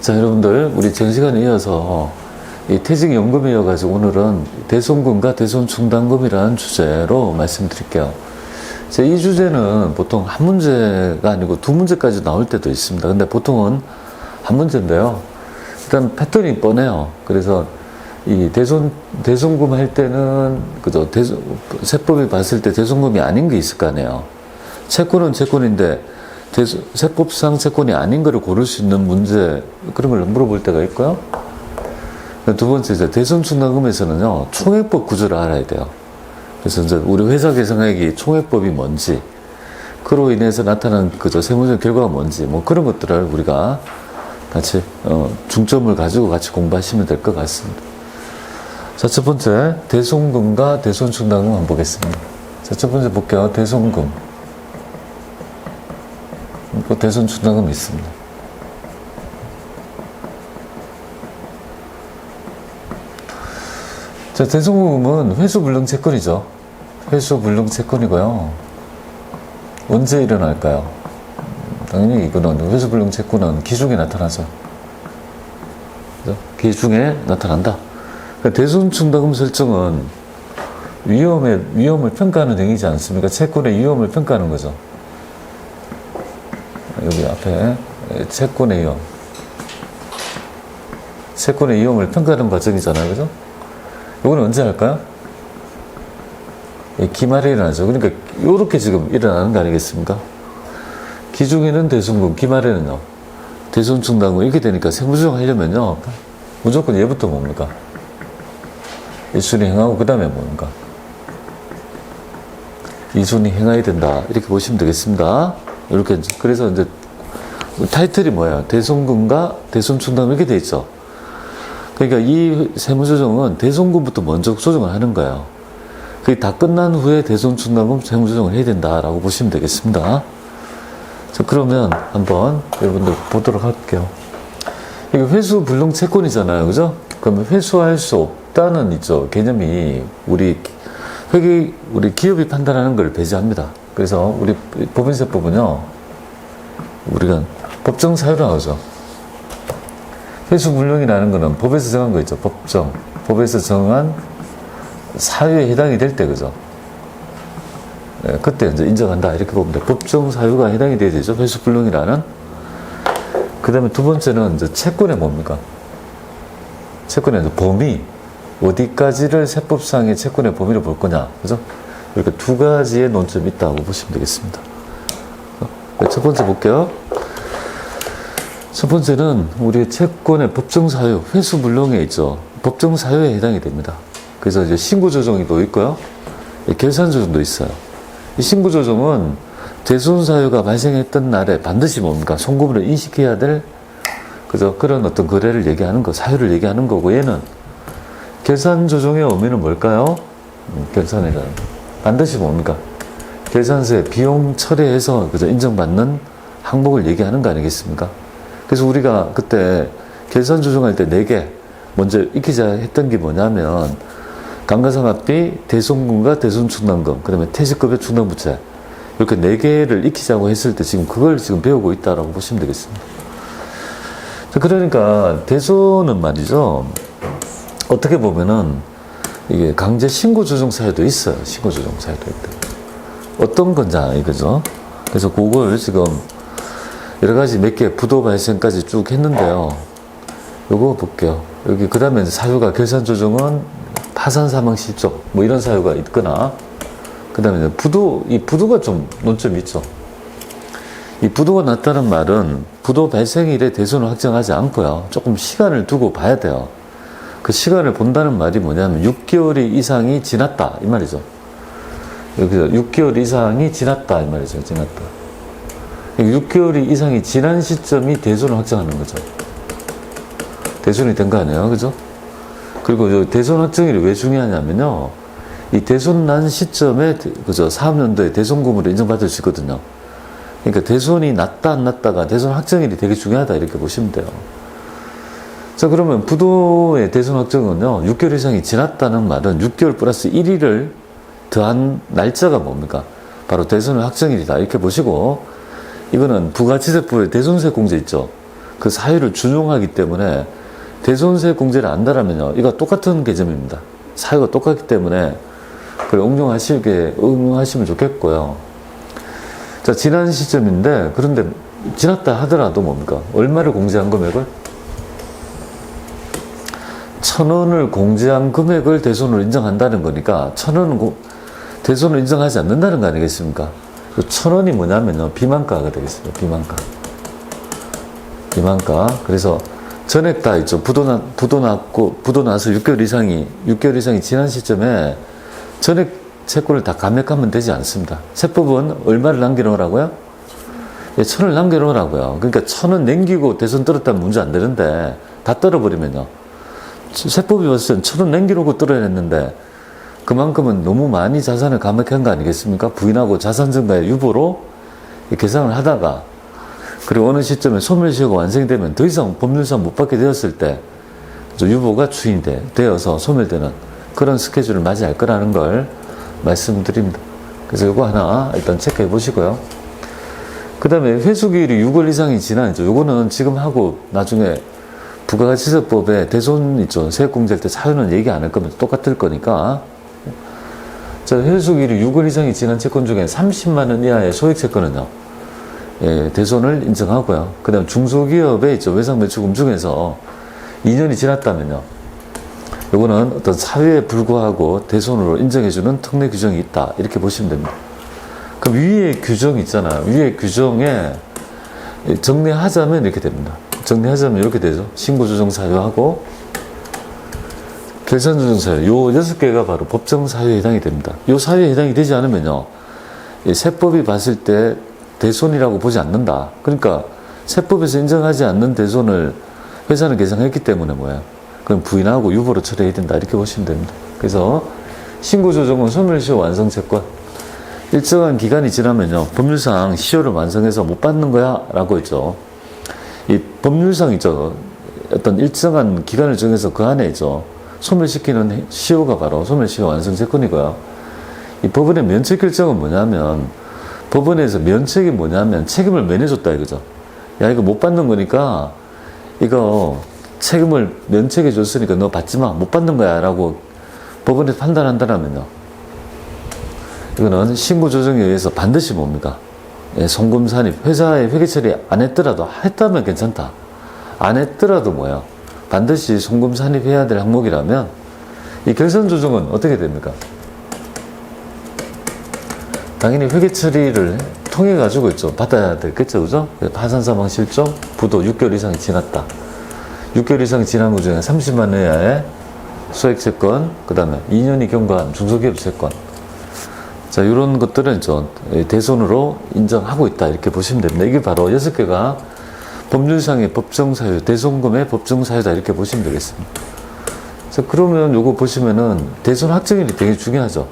자, 여러분들, 우리 전 시간에 이어서 이 퇴직연금에 이어가지고 오늘은 대손금과 대손충당금이라는 주제로 말씀드릴게요. 이 주제는 보통 한 문제가 아니고 두 문제까지 나올 때도 있습니다. 근데 보통은 한 문제인데요. 일단 패턴이 뻔해요. 그래서 이 대손금 할 때는, 그죠? 세법이 봤을 때 대손금이 아닌 게 있을 거 아니에요. 채권은 채권인데, 세법상 채권이 아닌 거를 고를 수 있는 문제, 그런 걸 물어볼 때가 있고요. 두 번째, 이제 대손충당금에서는요, 총액법 구조를 알아야 돼요. 그래서 이제 우리 회사 계상액이 총액법이 뭔지, 그로 인해서 나타난 그저 세무적 결과가 뭔지, 뭐 그런 것들을 우리가 같이, 중점을 가지고 같이 공부하시면 될 것 같습니다. 자, 첫 번째, 대손금과 대손충당금 한번 보겠습니다. 자, 첫 번째 볼게요. 대손금. 대손충당금이 있습니다. 자, 대손금은 회수불능 채권이죠. 회수불능 채권이고요. 언제 일어날까요? 당연히 이거는 회수불능 채권은 기중에 나타나죠. 그죠? 기중에 나타난다. 그러니까 대손충당금 설정은 위험을 평가하는 행위지 않습니까? 채권의 위험을 평가하는 거죠. 여기 앞에 채권의 위험. 채권의 위험을 평가하는 과정이잖아요. 그죠? 이거는 언제 할까요? 기말에 일어나죠. 그러니까 이렇게 지금 일어나는 거 아니겠습니까? 기중에는 대손금, 기말에는요. 대손충당금 이렇게 되니까 세무조정 하려면요. 무조건 얘부터 뭡니까? 1순위 행하고 그 다음에 뭡니까? 2순위 행해야 된다. 이렇게 보시면 되겠습니다. 이렇게, 그래서 이제 타이틀이 뭐예요? 대손금과 대손충당금 이렇게 돼 있죠. 그러니까 이 세무조정은 대손금부터 먼저 조정을 하는 거예요. 그게 다 끝난 후에 대손충당금 세무조정을 해야 된다라고 보시면 되겠습니다. 자, 그러면 한번 여러분들 보도록 할게요. 이게 회수불능 채권이잖아요. 그죠? 그러면 회수할 수 없다는 있죠. 개념이 우리 기업이 판단하는 걸 배제합니다. 그래서 우리 법인세법은요, 우리가 법정 사유로 나오죠. 회수불능이라는 거는 법에서 정한 거 있죠. 법에서 정한 사유에 해당이 될 때, 그죠? 네, 그때 이제 인정한다. 이렇게 보면 돼. 법정 사유가 해당이 돼야 되죠. 회수불능이라는. 그 다음에 두 번째는 이제 채권의 뭡니까? 채권의 이제 범위. 어디까지를 세법상의 채권의 범위로 볼 거냐. 그죠? 이렇게 두 가지의 논점이 있다고 보시면 되겠습니다. 첫 번째 볼게요. 첫 번째는 우리 채권의 법정 사유, 회수불능에 있죠. 법정 사유에 해당이 됩니다. 그래서 이제 신고조정도 있고요. 결산조정도 있어요. 이 신고조정은 대손 사유가 발생했던 날에 반드시 뭡니까? 송금으로 인식해야 될, 그죠? 그런 어떤 거래를 얘기하는 거, 사유를 얘기하는 거고, 얘는 결산조정의 의미는 뭘까요? 결산이라는. 반드시 뭡니까? 결산서에 비용 처리해서, 그죠? 인정받는 항목을 얘기하는 거 아니겠습니까? 그래서 우리가 그때 결산 조정할 때 4개 먼저 익히자 했던 게 뭐냐면, 감가상각비, 대손금과 대손충당금, 그 다음에 퇴직급여 충당부채, 이렇게 4개를 익히자고 했을 때 지금 그걸 지금 배우고 있다라고 보시면 되겠습니다. 그러니까 대손은 말이죠. 어떻게 보면은 이게 강제 신고조정 사유도 있어요. 신고조정 사유도 있다. 어떤 건지 이거죠. 그래서 그걸 지금 여러 가지 몇 개 부도 발생까지 쭉 했는데요. 요거 볼게요. 여기 그 다음에 사유가 결산조정은 파산 사망 실종 뭐 이런 사유가 있거나, 그 다음에 이 부도가 좀 논점이 있죠. 이 부도가 났다는 말은 부도 발생일에 대손을 확정하지 않고요. 조금 시간을 두고 봐야 돼요. 그 시간을 본다는 말이 뭐냐면 6개월 이상이 지났다 이 말이죠. 여기서 6개월 이상이 지났다 이 말이죠. 지났다. 6개월 이상이 지난 시점이 대손을 확정하는 거죠. 대손이 된 거 아니에요? 그죠? 그리고 대손 확정일이 왜 중요하냐면요. 이 대손 난 시점에, 그죠? 사업연도에 대손금으로 인정받을 수 있거든요. 그러니까 대손이 났다 안 났다가 대손 확정일이 되게 중요하다 이렇게 보시면 돼요. 자, 그러면 부도의 대손 확정은요, 6개월 이상이 지났다는 말은 6개월 플러스 1일을 더한 날짜가 뭡니까? 바로 대손 확정일이다 이렇게 보시고, 이거는 부가치세법의 대손세 공제 있죠. 그 사유를 준용하기 때문에 대손세 공제를 안다라면요, 이거 똑같은 개념입니다. 사유가 똑같기 때문에 그걸 응용하시면 좋겠고요. 자, 지난 시점인데, 그런데 지났다 하더라도 뭡니까? 얼마를 공제한 금액을? 1,000원을 공제한 금액을 대손으로 인정한다는 거니까 1,000원은 대손으로 인정하지 않는다는 거 아니겠습니까? 1,000원이 뭐냐면요, 비만가가 되겠습니다. 비만가. 그래서 전액 다 있죠. 부도 나서 6개월 이상이 지난 시점에 전액 채권을 다 감액하면 되지 않습니다. 세법은 얼마를 남겨놓으라고요? 1,000원을 남겨놓으라고요. 그러니까 1,000원 남기고 대손 떨었다면 문제 안 되는데, 다 떨어버리면요, 세법이 봤을 땐 1,000원 남겨놓고 떨어냈는데 그만큼은 너무 많이 자산을 감액한 거 아니겠습니까? 부인하고 자산 증가의 유보로 계산을 하다가, 그리고 어느 시점에 소멸시효가 완성이 되면 더 이상 법률상 못 받게 되었을 때 유보가 추인이 되어서 소멸되는 그런 스케줄을 맞이할 거라는 걸 말씀드립니다. 그래서 이거 하나 일단 체크해 보시고요. 그 다음에 회수기일이 6월 이상이 지나죠. 요거는 지금 하고 나중에 부가가치세법에 대손 있죠. 세액공제할 때 사유는 얘기 안 할 겁니다. 똑같을 거니까. 자, 회수기일이 6월 이상이 지난 채권 중에 30만 원 이하의 소액 채권은요, 대손을 인정하고요. 그 다음 중소기업에 있죠. 외상매출금 중에서 2년이 지났다면요, 요거는 어떤 사유에 불구하고 대손으로 인정해주는 특례 규정이 있다, 이렇게 보시면 됩니다. 그럼 위에 규정 있잖아요. 위에 규정에 정리하자면 이렇게 됩니다. 정리하자면 이렇게 되죠. 신고조정 사유하고 결산조정 사유, 요 6개가 바로 법정 사유에 해당이 됩니다. 요 사유에 해당이 되지 않으면요, 세법이 봤을 때 대손이라고 보지 않는다. 그러니까 세법에서 인정하지 않는 대손을 회사는 계상했기 때문에 뭐예요? 그럼 부인하고 유보로 처리해야 된다, 이렇게 보시면 됩니다. 그래서 신고조정은 소멸시효 완성채권, 일정한 기간이 지나면요, 법률상 시효를 완성해서 못 받는 거야 라고 했죠. 이 법률상 있죠, 어떤 일정한 기간을 정해서 그 안에 있죠, 소멸시키는 시효가 바로 소멸시효 완성채권이고요. 이 법원의 면책결정은 뭐냐면, 법원에서 면책이 뭐냐면 책임을 면해줬다 이거죠. 야, 이거 못 받는 거니까 이거 책임을 면책해 줬으니까 너 받지 마, 못 받는 거야 라고 법원에서 판단한다면요, 이거는 신고조정에 의해서 반드시 뭡니까? 송금산입, 회사에 회계처리 안 했더라도, 했다면 괜찮다, 안 했더라도 뭐야? 반드시 송금산입해야 될 항목이라면 이 결산조정은 어떻게 됩니까? 당연히 회계처리를 통해 가지고 있죠. 받아야 되겠죠, 그죠? 파산사망 실종, 부도 6개월 이상이 지났다. 6개월 이상이 지난 것 중에 30만 원 이하의 소액채권, 그 다음에 2년이 경과한 중소기업 채권. 자, 이런 것들은 대손으로 인정하고 있다, 이렇게 보시면 됩니다. 이게 바로 6개가 법률상의 법정사유, 대손금의 법정사유다, 이렇게 보시면 되겠습니다. 자, 그러면 요거 보시면은 대손 확정일이 되게 중요하죠.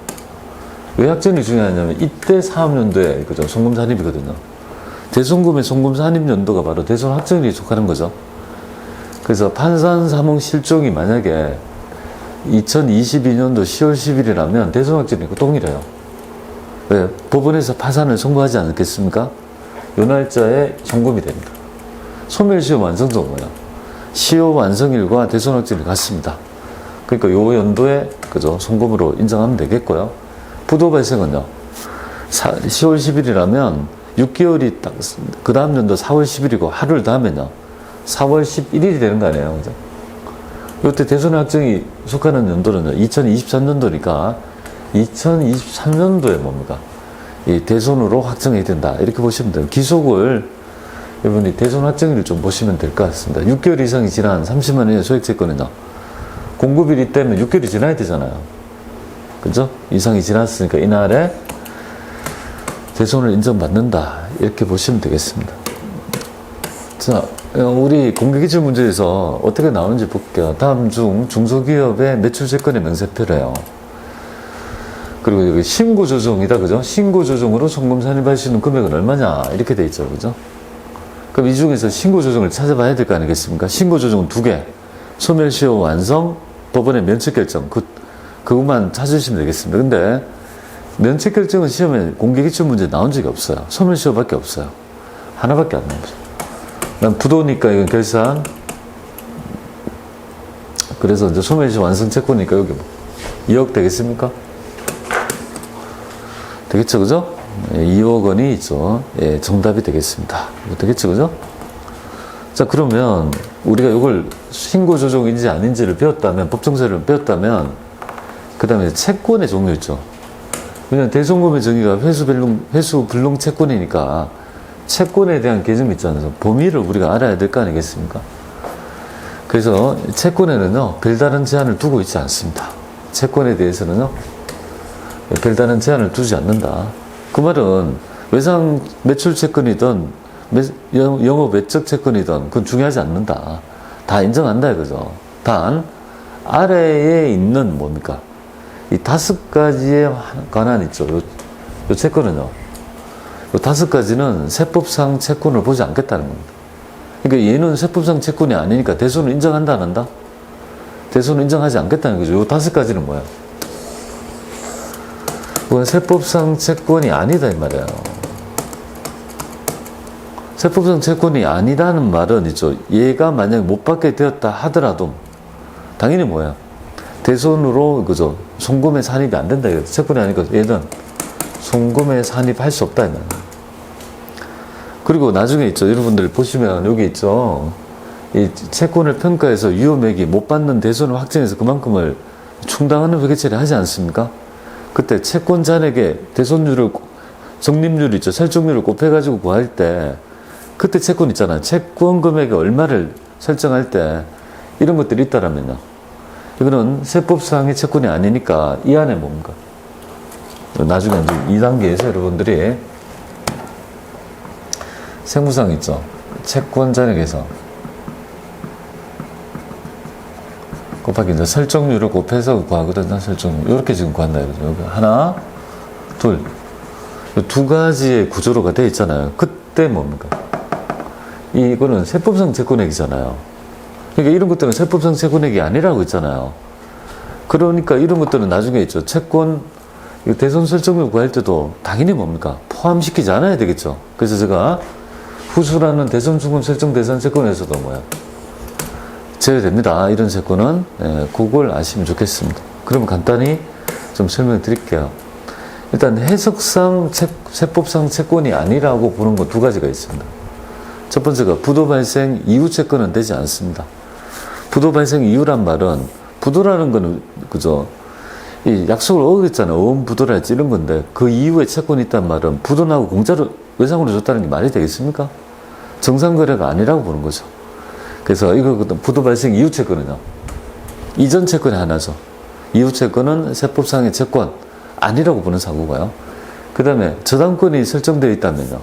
왜 확정이 중요하냐면 이때 사업연도에 그죠, 송금산입이거든요. 대손금의 송금산입연도가 바로 대손 확정일에 속하는 거죠. 그래서 판산사망 실종이 만약에 2022년도 10월 10일이라면 대손 확정일과 동일해요. 왜? 법원에서 파산을 선고하지 않겠습니까? 요 날짜에 송금이 됩니다. 소멸시효 완성도 뭐야? 시효 완성일과 대손 확정일이 같습니다. 그러니까 요 연도에 그죠, 송금으로 인정하면 되겠고요. 부도 발생은요, 10월 10일이라면 6개월이 딱, 그 다음 연도 4월 10일이고 하루를 더 하면요, 4월 11일이 되는 거 아니에요, 그죠? 이때 대손 확정이 속하는 연도는요, 2023년도니까 2023년도에 뭡니까? 이 대손으로 확정해야 된다, 이렇게 보시면 돼요. 기속을 여러분이 대손 확정일을 좀 보시면 될 것 같습니다. 6개월 이상이 지난 30만 원의 소액채권은요, 공급일이 때문에 6개월이 지나야 되잖아요. 그죠? 이상이 지났으니까 이날에 대손을 인정받는다, 이렇게 보시면 되겠습니다. 자, 우리 공개기출 문제에서 어떻게 나오는지 볼게요. 다음 중 중소기업의 매출채권의 명세표래요. 그리고 여기 신고조정이다, 그죠? 신고조정으로 송금산입할 수 있는 금액은 얼마냐, 이렇게 돼 있죠, 그죠? 그럼 이 중에서 신고조정을 찾아봐야 될 거 아니겠습니까? 신고조정은 2개, 소멸시효 완성, 법원의 면책결정, 그것만 찾으시면 되겠습니다. 근데 면책결정은 시험에 공개기출 문제 나온 적이 없어요. 소멸시효밖에 없어요. 하나밖에 안 나오죠. 난 부도니까 이건 결산. 그래서 이제 소멸시 완성 채권이니까 여기 2억 되겠습니까? 되겠죠, 그죠? 2억 원이 있죠. 예, 정답이 되겠습니다. 되겠죠, 그죠? 자, 그러면 우리가 이걸 신고 조정인지 아닌지를 배웠다면, 법정세를 배웠다면, 그 다음에 채권의 종류 있죠. 왜냐면 대손금의 정의가 회수 불능 채권이니까 채권에 대한 개념이 있잖아요. 범위를 우리가 알아야 될 거 아니겠습니까? 그래서 채권에는요, 별다른 제한을 두고 있지 않습니다. 채권에 대해서는요, 별다른 제한을 두지 않는다. 그 말은 외상 매출 채권이든 영업 외적 채권이든 그건 중요하지 않는다. 다 인정한다 이거죠. 단 아래에 있는 뭡니까? 이 5가지에 관한 있죠. 요 채권은요. 요 5가지는 세법상 채권을 보지 않겠다는 겁니다. 그러니까 얘는 세법상 채권이 아니니까 대손을 인정한다 안 한다? 대손을 인정하지 않겠다는 거죠. 요 5가지는 뭐야? 그건 세법상 채권이 아니다 이 말이에요. 세법상 채권이 아니라는 말은 있죠. 얘가 만약에 못 받게 되었다 하더라도 당연히 뭐야? 대손으로 그죠? 송금에 산입이 안 된다 이거죠. 채권이 아니니까 얘는 송금에 산입할 수 없다 이 말이에요. 그리고 나중에 있죠. 여러분들 보시면 여기 있죠. 이 채권을 평가해서 유효액이 못 받는 대손을 확정해서 그만큼을 충당하는 회계처리 하지 않습니까? 그때 채권자에게 대손율을, 적립률 있죠. 설정률을 곱해가지고 구할 때, 그때 채권 있잖아요. 채권 금액의 얼마를 설정할 때, 이런 것들이 있다라면요. 이거는 세법상의 채권이 아니니까, 이 안에 뭡니까? 나중에 이제 2단계에서 여러분들이, 세무상 있죠. 채권자에게서, 곱하기 이제 설정률을 곱해서 구하거든요. 설정률. 이렇게 지금 구한다 이거죠. 여기 하나, 둘. 2가지의 구조로가 되어 있잖아요. 그때 뭡니까? 이거는 세법상 채권액이잖아요. 그러니까 이런 것들은 세법상 채권액이 아니라고 있잖아요. 그러니까 이런 것들은 나중에 있죠. 채권, 대손 설정률 구할 때도 당연히 뭡니까? 포함시키지 않아야 되겠죠. 그래서 제가 후수라는 대손 중금 설정 대상 채권에서도 뭐야? 제외됩니다. 이런 채권은. 예, 그걸 아시면 좋겠습니다. 그러면 간단히 좀 설명해 드릴게요. 일단 해석상 세법상 채권이 아니라고 보는 거 2가지가 있습니다. 첫 번째가 부도 발생 이후 채권은 되지 않습니다. 부도 발생 이후란 말은 부도라는 거는 그죠? 이 약속을 어겼잖아요. 어음부도랄지 이런 건데 그 이후에 채권이 있단 말은 부도 나고 공짜로 외상으로 줬다는 게 말이 되겠습니까? 정상거래가 아니라고 보는 거죠. 그래서 이거 부도 발생 이후 채권은요. 이전 채권이 하나죠. 이후 채권은 세법상의 채권 아니라고 보는 사고고요. 그 다음에 저당권이 설정되어 있다면요.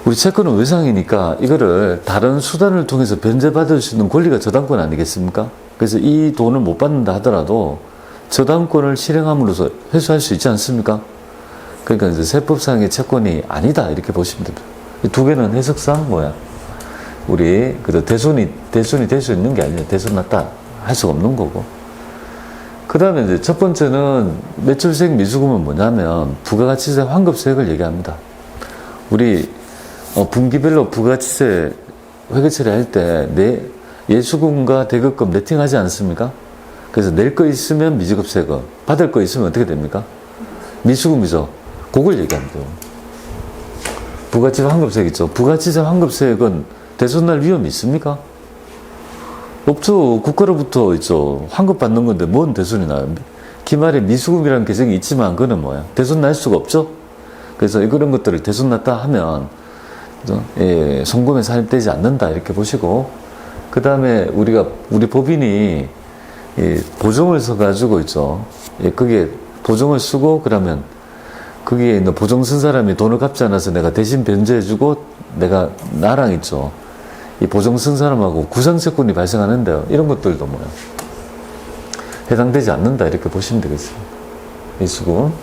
우리 채권은 외상이니까 이거를 다른 수단을 통해서 변제받을 수 있는 권리가 저당권 아니겠습니까? 그래서 이 돈을 못 받는다 하더라도 저당권을 실행함으로써 회수할 수 있지 않습니까? 그러니까 이제 세법상의 채권이 아니다 이렇게 보시면 됩니다. 이 2개는 해석상 뭐야? 우리 그 대손이 될 수 있는 게 아니에요. 대손 났다 할 수가 없는 거고. 그 다음에 이제 첫 번째는 매출수익 미수금은 뭐냐면 부가가치세 환급수익을 얘기합니다. 우리 분기별로 부가가치세 회계 처리할 때 예수금과 대급금 네팅하지 않습니까? 그래서 낼 거 있으면 미지급 세금, 받을 거 있으면 어떻게 됩니까? 미수금이죠. 그걸 얘기합니다. 부가가치세 환급세액 있죠. 부가가치세 환급세액은 대손날 위험이 있습니까? 없죠. 국가로부터 있죠. 환급 받는 건데 뭔 대손이 나요? 기말에 미수금이라는 계정이 있지만 그거는 뭐야? 대손 날 수가 없죠. 그래서 이런 것들을 대손 났다 하면 예, 송금에 산입되지 않는다 이렇게 보시고 그 다음에 우리 법인이 보증을 써가지고 있죠. 예, 그게 보증을 쓰고 그러면 거기에 있는 보증 쓴 사람이 돈을 갚지 않아서 내가 대신 변제해주고 나랑 있죠. 이 보증 쓴 사람하고 구상채권이 발생하는데요. 이런 것들도 뭐야? 해당되지 않는다 이렇게 보시면 되겠어요. 미수금.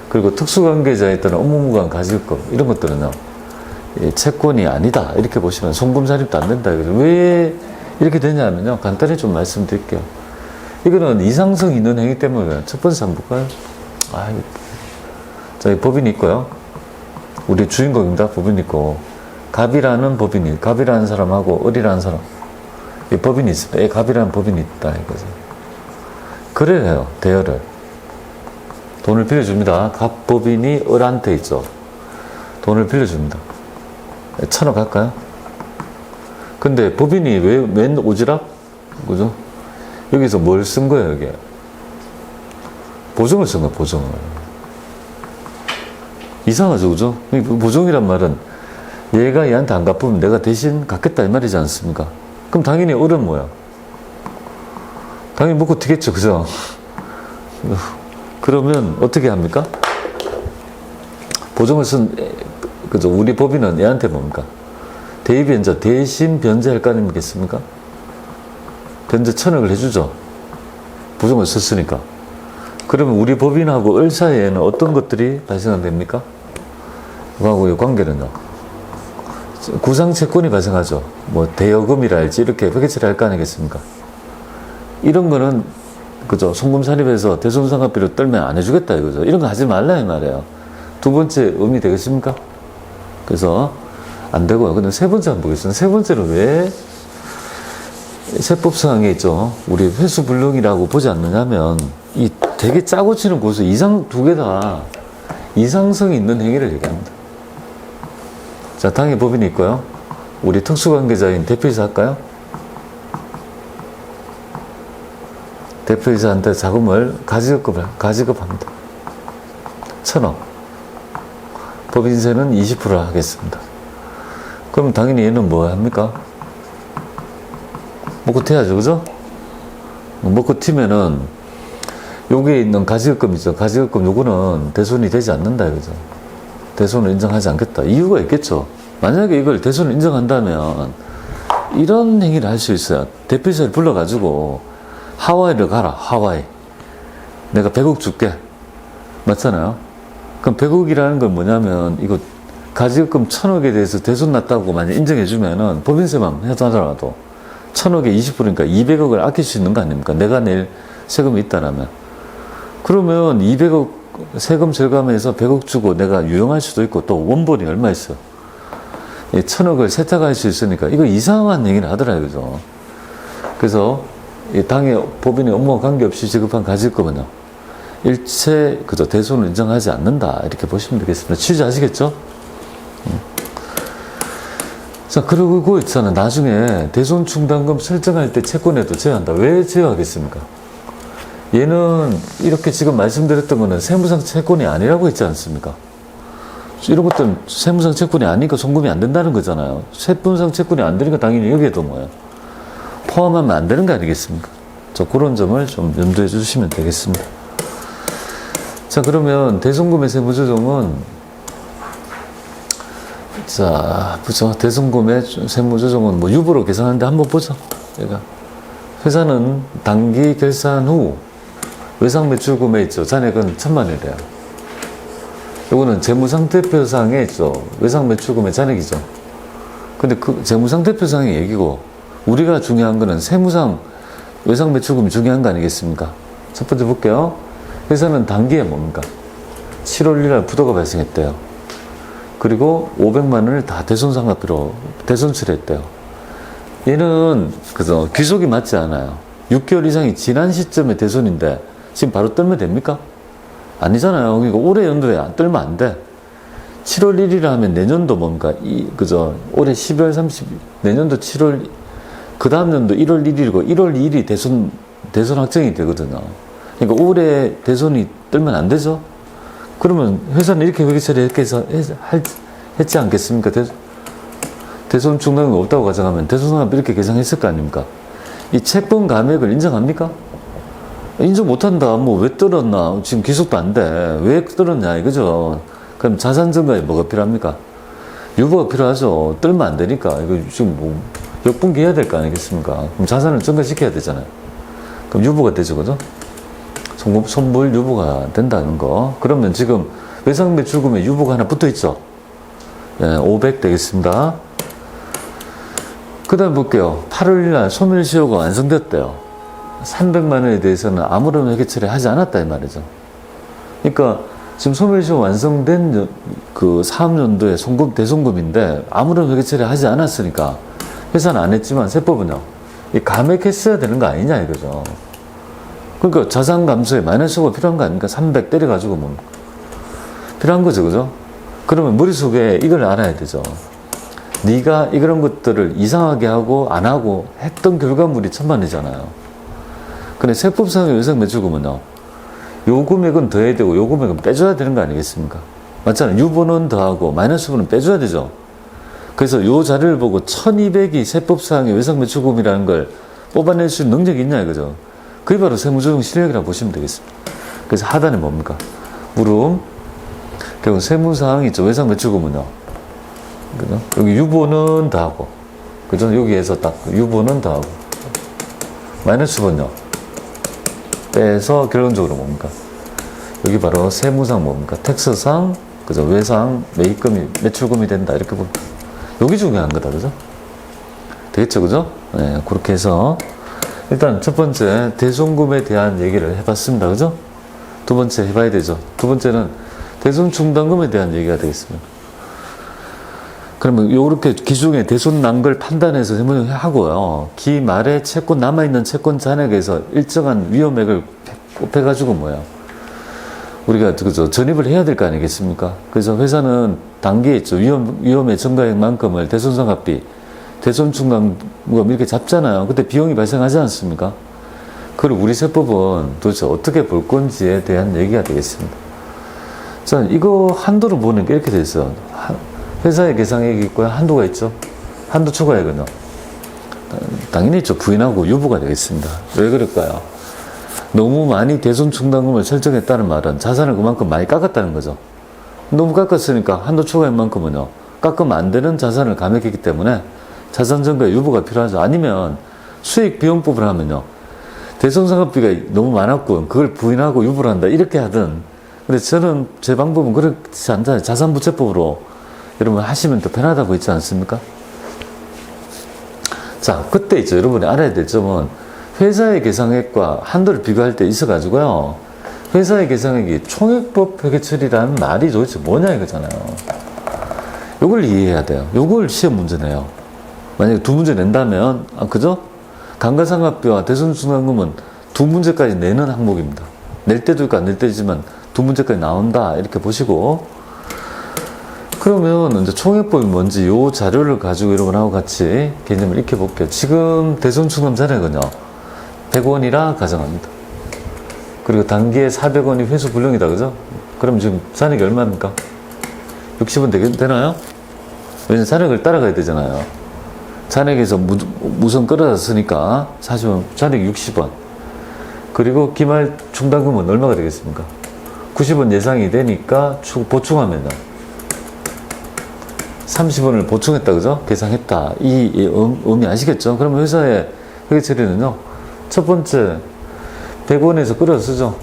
그리고 특수관계자에 따른 업무무관 가질 것 이런 것들은요. 채권이 아니다 이렇게 보시면 송금 산입도 안 된다. 왜 이렇게 되냐면요. 간단히 좀 말씀드릴게요. 이거는 이상성 있는 행위 때문에 첫 번째 한번 볼까요? 저희 법인이 있고요. 우리 주인공입니다. 법인이 있고 갑이라는 법인이, 갑이라는 사람하고 을이라는 사람, 이 법인이 있습니다. 이 갑이라는 법인이 있다 이거죠. 그래요, 대여를. 돈을 빌려줍니다. 갑 법인이 을한테 있죠. 돈을 빌려줍니다. 1,000억 할까요? 근데 법인이 웬 오지랖? 그죠? 여기서 뭘 쓴 거예요, 여기? 보증을 쓴 거예요, 보증을. 이상하죠, 그죠? 보증이란 말은 얘가 얘한테 안 갚으면 내가 대신 갚겠다 이 말이지 않습니까? 그럼 당연히 을은 뭐야? 당연히 먹고 튀겠죠, 그죠? 그러면 어떻게 합니까? 보증을 쓴, 그죠? 우리 법인은 얘한테 뭡니까? 대입변자 대신 변제할 거 아니겠습니까? 변제 1,000억을 해주죠. 보증을 썼으니까. 그러면 우리 법인하고 을 사이에는 어떤 것들이 발생됩니까? 그거하고의 관계는요. 구상채권이 발생하죠. 뭐 대여금이랄지 이렇게 회계처리 할 거 아니겠습니까? 이런 거는 그죠. 송금산입해서 대손상각비로 떨면 안 해주겠다 이거죠. 이런 거 하지 말라 이 말이에요. 두 번째 의미 되겠습니까? 그래서 안 되고요. 근데 세 번째 한번 보겠습니다. 세 번째는 왜 세법상에 있죠. 우리 회수불능이라고 보지 않느냐면 이 되게 짜고 치는 고수 이상 두 개 다 이상성이 있는 행위를 얘기합니다. 자, 당의 법인이 있고요. 우리 특수관계자인 대표이사 할까요? 대표이사한테 자금을 가지급합니다. 1,000억. 법인세는 20% 하겠습니다. 그럼 당연히 얘는 뭐 합니까? 먹고 튀어야죠, 그죠? 먹고 튀면은 여기에 있는 가지급금 있죠. 가지급금 요거는 대손이 되지 않는다, 그죠? 대손을 인정하지 않겠다. 이유가 있겠죠. 만약에 이걸 대손을 인정한다면 이런 행위를 할 수 있어요. 대표이사를 불러가지고 하와이를 가라, 하와이. 내가 100억 줄게. 맞잖아요? 그럼 100억이라는 건 뭐냐면 이거 가지급금 1,000억에 대해서 대손 났다고 만약 인정해주면은 법인세만 하더라도 1,000억에 20%니까 200억을 아낄 수 있는 거 아닙니까? 내가 낼 세금이 있다라면. 그러면 200억 세금 절감해서 100억 주고 내가 유용할 수도 있고 또 원본이 얼마 있어요? 1,000억을 세탁할 수 있으니까 이거 이상한 얘기를 하더라고요. 그죠? 그래서 이 당의 법인의 업무와 관계없이 지급한 가지급은요. 일체 그저 대손을 인정하지 않는다. 이렇게 보시면 되겠습니다. 취지 아시겠죠? 자, 그리고 있잖아. 나중에 대손 충당금 설정할 때 채권에도 제외한다. 왜 제외하겠습니까? 얘는 이렇게 지금 말씀드렸던 거는 세무상 채권이 아니라고 했지 않습니까? 이런 것들은 세무상 채권이 아니니까 송금이 안 된다는 거잖아요. 세무상 채권이 안 되니까 당연히 여기에도 뭐예요? 포함하면 안 되는 거 아니겠습니까? 그런 점을 좀 염두해 주시면 되겠습니다. 자, 그러면 대손금의 세무조정은 자, 보죠. 대손금의 세무조정은 뭐 유보로 계산하는데 한번 보죠. 얘가 회사는 단기 결산 후 외상매출금에 있죠. 잔액은 1,000만 원이래요. 요거는 재무상태표상에 있죠. 외상매출금의 잔액이죠. 근데 그 재무상태표상의 얘기고 우리가 중요한 거는 세무상 외상매출금이 중요한 거 아니겠습니까? 첫 번째 볼게요. 회사는 단기에 뭡니까? 7월 1일 부도가 발생했대요. 그리고 500만 원을 다 대손상각비로 대손출했대요. 얘는 그죠? 귀속이 맞지 않아요. 6개월 이상이 지난 시점에 대손인데 지금 바로 떨면 됩니까? 아니잖아요. 그러니까 올해 연도에 안 떨면 안 돼. 7월 1일 하면 내년도 뭡니까? 그죠? 올해 12월 30일, 내년도 7월, 그 다음 연도 1월 1일이고 1월 2일이 대손 확정이 되거든요. 그러니까 올해 대손이 떨면 안 되죠? 그러면 회사는 이렇게 회계처리 했지 않겠습니까? 대손 충당금이 없다고 가정하면 대손상각비 이렇게 계산했을 거 아닙니까? 이 채권 감액을 인정합니까? 인정 못한다. 뭐 왜 떨었나? 지금 기속도 안 돼. 왜 떨었냐? 이거죠. 그럼 자산 증가에 뭐가 필요합니까? 유보가 필요하죠. 떨면 안 되니까. 이거 지금 뭐 역분기해야 될 거 아니겠습니까? 그럼 자산을 증가시켜야 되잖아요. 그럼 유보가 되죠. 그죠? 선물 유보가 된다는 거. 그러면 지금 외상매출금에 유보가 하나 붙어 있죠. 예, 500 되겠습니다. 그 다음 볼게요. 8월 1일 소멸시효가 완성됐대요. 300만 원에 대해서는 아무런 회계처리 하지 않았다 이 말이죠. 그러니까 지금 소멸시효 완성된 그 사업연도의 송금, 대송금인데 아무런 회계 처리 하지 않았으니까 회사는 안 했지만 세법은요, 이 감액했어야 되는 거 아니냐 이거죠. 그러니까 자산 감소에 마이너스가 필요한 거 아닙니까? 300 때려가지고 뭐 필요한 거죠, 그죠? 그러면 머릿속에 이걸 알아야 되죠. 네가 이런 것들을 이상하게 하고 안 하고 했던 결과물이 천만이잖아요. 근데 세법상의 외상매출금은요, 요 금액은 더해야 되고 요 금액은 빼줘야 되는 거 아니겠습니까? 맞잖아요. 유보는 더하고 마이너스분은 빼줘야 되죠. 그래서 요 자료를 보고 1200이 세법상의 외상매출금이라는 걸 뽑아낼 수 있는 능력이 있냐 이거죠. 그게 바로 세무조정 실력이라고 보시면 되겠습니다. 그래서 하단에 뭡니까? 물음, 결국 세무사항이 있죠. 외상매출금은요, 그죠? 여기 유보는 더하고, 그죠? 여기에서 딱 유보는 더하고, 마이너스분요 빼서 결론적으로 뭡니까? 여기 바로 세무상 뭡니까? 텍스상, 그죠? 외상, 매입금이, 매출금이 된다. 이렇게 보면. 여기 중요한 거다. 그죠? 되겠죠? 그죠? 네, 그렇게 해서. 일단 첫 번째, 대송금에 대한 얘기를 해봤습니다. 그죠? 두 번째 해봐야 되죠. 두 번째는 대손충당금에 대한 얘기가 되겠습니다. 그러면 요렇게 기중에 대손 난 걸 판단해서 해보고요. 기 말에 채권, 남아있는 채권 잔액에서 일정한 위험액을 곱해가지고 뭐야, 우리가 그죠, 전입을 해야 될 거 아니겠습니까? 그래서 회사는 단계에 있죠. 위험의 증가액만큼을 대손상각비, 대손충당금 이렇게 잡잖아요. 그때 비용이 발생하지 않습니까? 그걸 우리 세법은 도대체 어떻게 볼 건지에 대한 얘기가 되겠습니다. 자, 이거 한도를 보는 게 이렇게 돼 있어요. 회사의 계상액이 있고요. 한도가 있죠. 한도 초과액은요, 당연히 있죠. 부인하고 유보가 되겠습니다. 왜 그럴까요? 너무 많이 대손충당금을 설정했다는 말은 자산을 그만큼 많이 깎았다는 거죠. 너무 깎았으니까 한도 초과액만큼은요, 깎으면 안 되는 자산을 감액했기 때문에 자산 증가 유보가 필요하죠. 아니면 수익 비용법을 하면요, 대손상각비가 너무 많았고 그걸 부인하고 유보를 한다 이렇게 하든. 근데 저는 제 방법은 그렇지 않잖아요. 자산부채법으로 여러분 하시면 더 편하다고 있지 않습니까? 자, 그때 있죠. 여러분이 알아야 될 점은 회사의 계상액과 한도를 비교할 때 있어가지고요, 회사의 계상액이 총액법 회계처리라는 말이 도대체 뭐냐 이거잖아요. 요걸 이해해야 돼요. 요걸 시험 문제 내요. 만약에 두 문제 낸다면, 그죠? 감가상각비와 대손충당금은 두 문제까지 내는 항목입니다. 낼 때도 있고 안 낼 때도 있지만 두 문제까지 나온다 이렇게 보시고, 그러면 이제 총액법이 뭔지 요 자료를 가지고 여러분하고 같이 개념을 익혀볼게요. 지금 대손충당 잔액은요 100원이라 가정합니다. 그리고 단기에 400원이 회수 불능이다. 그죠? 그럼 지금 잔액이 얼마입니까? 60원 되나요? 왜냐면 잔액을 따라가야 되잖아요. 잔액에서 무선 끌어졌으니까 40원, 잔액 60원. 그리고 기말 충당금은 얼마가 되겠습니까? 90원 예상이 되니까 보충하면요 30원을 보충했다. 그죠? 계상했다. 이 의미 아시겠죠? 그러면 회사의 회계 처리는요, 첫 번째 100원에서 끌어 쓰죠.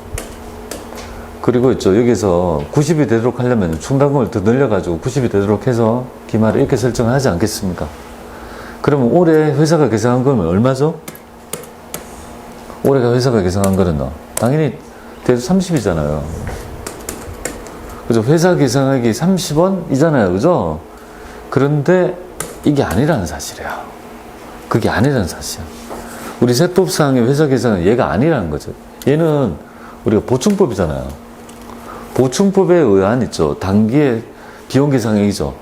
그리고 있죠, 여기서 90이 되도록 하려면 충당금을 더 늘려가지고 90이 되도록 해서 기말을 이렇게 설정을 하지 않겠습니까? 그러면 올해 회사가 계상한 거는 얼마죠? 올해가 회사가 계상한 거는요, 당연히 대략 30이잖아요. 그죠? 회사 계상액이 30원이잖아요. 그죠? 그런데 이게 아니라는 사실이야. 그게 아니라는 사실이야. 우리 세법상의 회사 계산은 얘가 아니라는 거죠. 얘는 우리가 보충법이잖아요. 보충법에 의한 있죠, 단기의 비용 계상액이죠.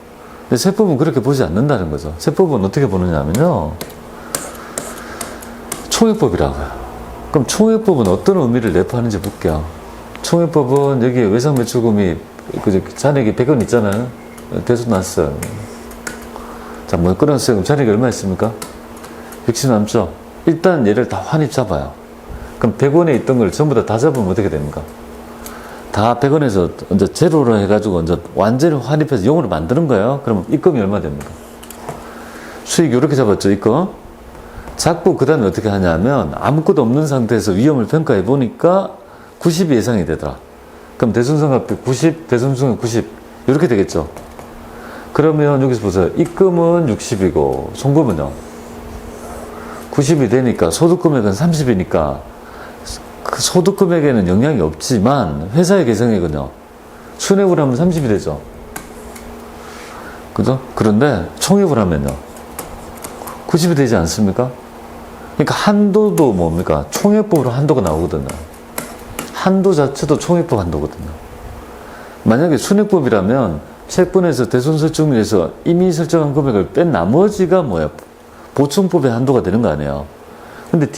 근데 세법은 그렇게 보지 않는다는 거죠. 세법은 어떻게 보느냐면요, 총액법이라고요. 그럼 총액법은 어떤 의미를 내포하는지 볼게요. 총액법은 여기에 외상매출금이 잔액이 100원 있잖아요. 대손 났어요. 자, 뭐 끊었어요. 그럼 잔액이 얼마 있습니까? 60 남죠? 일단 얘를 다 환입 잡아요. 그럼 100원에 있던 걸 전부 다 잡으면 어떻게 됩니까? 다 100원에서 이제 제로로 해가지고 이제 완전히 환입해서 0으로 만드는 거예요. 그러면 입금이 얼마 됩니까? 수익 이렇게 잡았죠, 입금. 잡고 그 다음에 어떻게 하냐면 아무것도 없는 상태에서 위험을 평가해 보니까 90이 예상이 되더라. 그럼 대손상각비 90, 대손충당 90 이렇게 되겠죠. 그러면 여기서 보세요. 입금은 60이고 송금은요 90이 되니까 소득금액은 30이니까 그 소득금액에는 영향이 없지만 회사의 계상액은요 순회을 하면 30이 되죠. 그죠? 그런데 총액을 하면요. 90이 되지 않습니까? 그러니까 한도도 뭡니까? 총액법으로 한도가 나오거든요. 한도 자체도 총액법 한도거든요. 만약에 순액법이라면 채권에서 대손설정률에서 이미 설정한 금액을 뺀 나머지가 뭐야? 보충법의 한도가 되는 거 아니에요. 근데